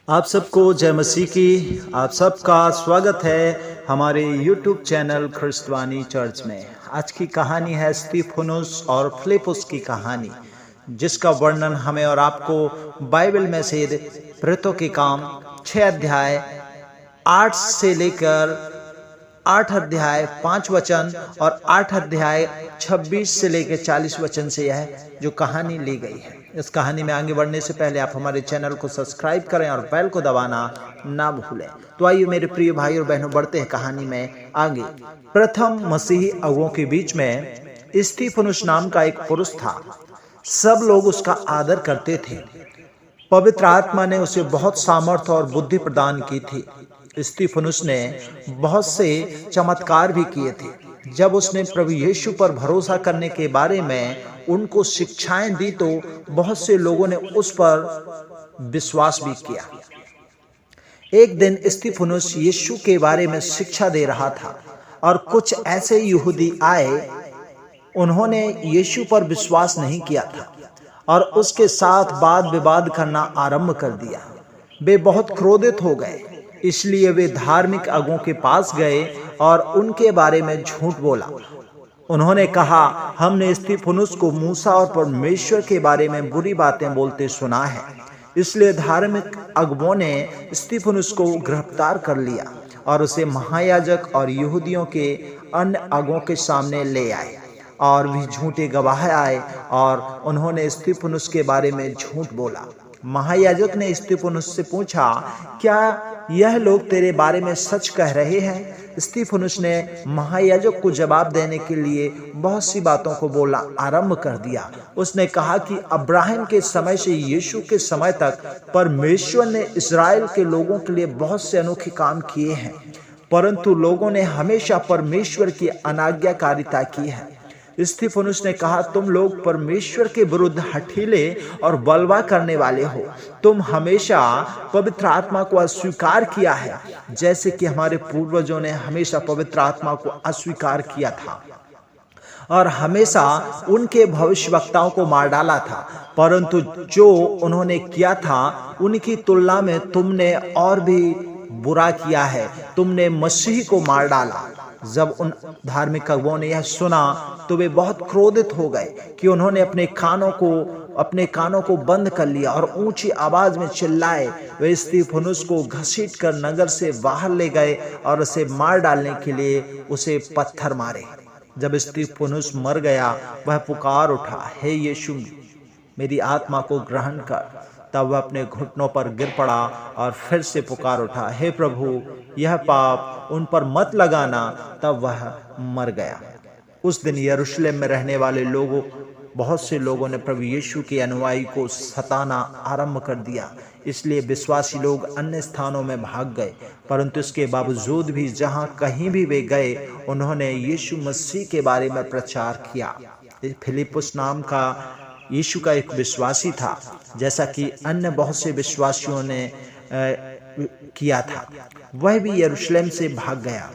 आप सबको जय मसीह की। आप सबका स्वागत है हमारे YouTube चैनल ख्रिस्तवानी चर्च में। आज की कहानी है स्तिफनुस और फिलिप्पुस की कहानी, जिसका वर्णन हमें और आपको बाइबल में से प्रेरितों के काम 6 अध्याय 8 से लेकर 8 अध्याय 5 वचन और 8 अध्याय 26 से लेकर 40 वचन से यह जो कहानी ली गई है। इस कहानी में आगे बढ़ने से पहले आप हमारे चैनल को सब्सक्राइब करें और बेल को दबाना ना भूलें। तो आइए मेरे प्रिय भाई और बहनों, बढ़ते हैं कहानी में आगे। प्रथम मसीही अगुओं के बीच में स्तिफनुस नाम का एक पुरुष था। सब लोग उसका आदर करते थे। पवित्र आत्मा ने उसे बहुत सामर्थ्य और बुद्धि प्रदान की थी। स्तिफनुस ने बहुत से चमत्कार भी किए थे। जब उसने प्रभु यीशु पर भरोसा करने के बारे में उनको शिक्षाएं दी तो बहुत से लोगों ने उस पर विश्वास भी किया। एक दिन स्तिफनुस यीशु के बारे में शिक्षा दे रहा था और कुछ ऐसे यहूदी आए, उन्होंने यीशु पर विश्वास नहीं किया था और उसके साथ वाद विवाद करना आरंभ कर दिया। वे बहुत क्रोधित हो गए, इसलिए वे धार्मिक अगुओं के पास गए और उनके बारे में झूठ बोला। उन्होंने कहा, हमने स्तिफनुस को मूसा और परमेश्वर के बारे में बुरी बातें बोलते सुना है। इसलिए धार्मिक अगुओं ने स्तिफनुस को गिरफ्तार कर लिया और उसे महायाजक और यहूदियों के अन्य अगुओं के सामने ले आए। और भी झूठे गवाह आए और उन्होंने स्तिफनुस के बारे में झूठ बोला। महायाजक ने स्तिफनुस से पूछा, क्या यह लोग तेरे बारे में सच कह रहे हैं? स्तिफनुस ने महायाजक को जवाब देने के लिए बहुत सी बातों को बोलना आरंभ कर दिया। उसने कहा कि अब्राहम के समय से यीशु के समय तक परमेश्वर ने इस्राएल के लोगों के लिए बहुत से अनोखे काम किए हैं, परंतु लोगों ने हमेशा परमेश्वर की अनाज्ञाकारिता की है। स्तिफनुस ने कहा, तुम लोग परमेश्वर के विरुद्ध हठीले और बलवा करने वाले हो। तुम हमेशा पवित्र आत्मा को अस्वीकार किया है, जैसे कि हमारे पूर्वजों ने हमेशा पवित्र आत्मा को अस्वीकार किया था और हमेशा उनके भविष्यवक्ताओं को मार डाला था। परंतु जो उन्होंने किया था उनकी तुलना में तुमने और भी बुरा किया है। तुमने मसीह को मार डाला। जब उन धार्मिक अगुओं ने यह सुना तो वे बहुत क्रोधित हो गए कि उन्होंने अपने कानों को बंद कर लिया और ऊंची आवाज में चिल्लाए। वे स्तिफनुस को घसीटकर नगर से बाहर ले गए और उसे मार डालने के लिए उसे पत्थर मारे। जब स्तिफनुस मर गया, वह पुकार उठा, हे यीशु, मेरी आत्मा को ग्रहण कर। तब वह अपने घुटनों पर गिर पड़ा और फिर से पुकार उठा, हे प्रभु, यह पाप उन पर मत लगाना। तब वह मर गया। उस दिन यरूशलेम में रहने वाले बहुत से लोगों ने प्रभु यीशु के अनुयायी को सताना आरंभ कर दिया। इसलिए विश्वासी लोग अन्य स्थानों में भाग गए, परंतु इसके बावजूद भी जहां कहीं भी वे गए, उन्होंने यीशु मसीह के बारे में प्रचार किया। फिलिप्पुस नाम का यीशु का एक विश्वासी था, जैसा कि अन्य बहुत से विश्वासियों ने किया था। वह भी यरूशलेम से भाग गया।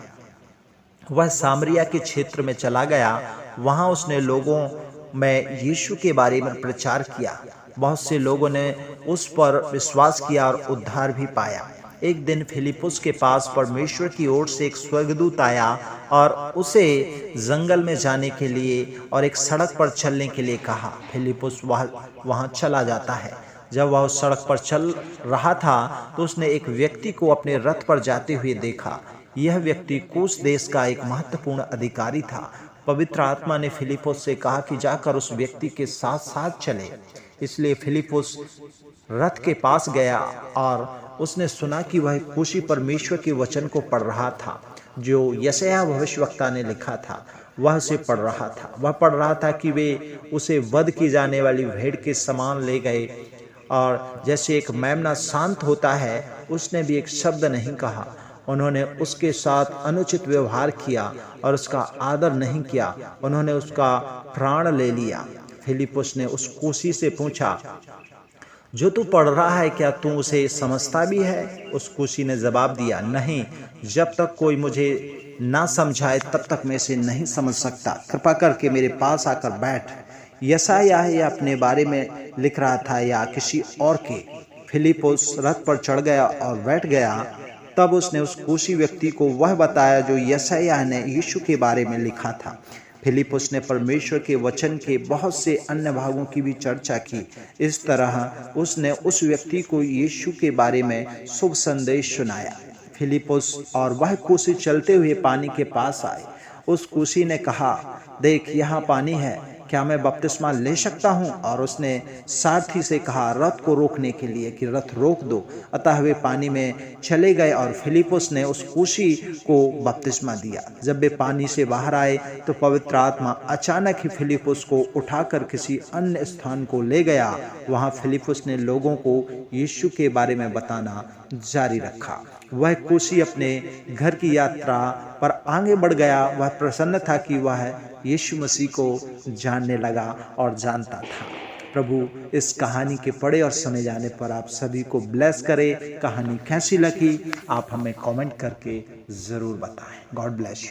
वह सामरिया के क्षेत्र में चला गया। वहां उसने लोगों में यीशु के बारे में प्रचार किया। बहुत से लोगों ने उस पर विश्वास किया और उद्धार भी पाया। एक दिन फिलिप्पुस के पास परमेश्वर की ओर से एक स्वर्गदूत आया और उसे जंगल में जाने के लिए और एक सड़क पर चलने के लिए कहा। फिलिप्पुस वहां चला जाता है। जब वह उस सड़क पर चल रहा था तो उसने एक व्यक्ति को अपने रथ पर जाते हुए देखा। यह व्यक्ति कूश देश का एक महत्वपूर्ण अधिकारी था। पवित्र आत्मा ने फिलिप्पुस से कहा कि जाकर उस व्यक्ति के साथ साथ चले। इसलिए फिलिप्पुस रथ के पास गया और उसने सुना कि वह कूशी परमेश्वर के वचन को पढ़ रहा था, जो यशायाह भविष्यवक्ता ने लिखा था। वह उसे पढ़ रहा था। वह पढ़ रहा था कि वे उसे वध की जाने वाली भेड़ के समान ले गए और जैसे एक मेमना शांत होता है, उसने भी एक शब्द नहीं कहा। उन्होंने उसके साथ अनुचित व्यवहार किया और उसका आदर नहीं किया। उन्होंने उसका प्राण ले लिया। फिलिप्पुस ने उस कूशी से पूछा, जो तू पढ़ रहा है, क्या तू उसे समझता भी है? उस कूशी ने जवाब दिया, नहीं, जब तक कोई मुझे ना समझाए तब तक मैं इसे नहीं समझ सकता। कृपा करके मेरे पास आकर बैठ। यशायाह अपने बारे में लिख रहा था या किसी और के? फिलिप्पुस रथ पर चढ़ गया और बैठ गया। तब उसने उस कूशी व्यक्ति को वह बताया जो यशायाह ने यीशु के बारे में लिखा था। फिलिप्पुस ने परमेश्वर के वचन के बहुत से अन्य भागों की भी चर्चा की। इस तरह उसने उस व्यक्ति को यीशु के बारे में शुभ संदेश सुनाया। फिलिप्पुस और वह कूशी चलते हुए पानी के पास आए। उस कूशी ने कहा, देख, यहाँ पानी है, क्या मैं बपतिस्मा ले सकता हूँ? और उसने सारथी से कहा रथ को रोकने के लिए कि रथ रोक दो। अतः वे पानी में चले गए और फिलिप्पुस ने उस कूशी को बपतिस्मा दिया। जब वे पानी से बाहर आए तो पवित्र आत्मा अचानक ही फिलिप्पुस को उठाकर किसी अन्य स्थान को ले गया। वहाँ फिलिप्पुस ने लोगों को यीशु के बारे में बताना जारी रखा। वह कूशी अपने घर की यात्रा पर आगे बढ़ गया। वह प्रसन्न था कि वह यीशु मसीह को जानने लगा और जानता था। प्रभु इस कहानी के पढ़े और सुने जाने पर आप सभी को ब्लेस करे। कहानी कैसी लगी आप हमें कमेंट करके ज़रूर बताएं। God bless you.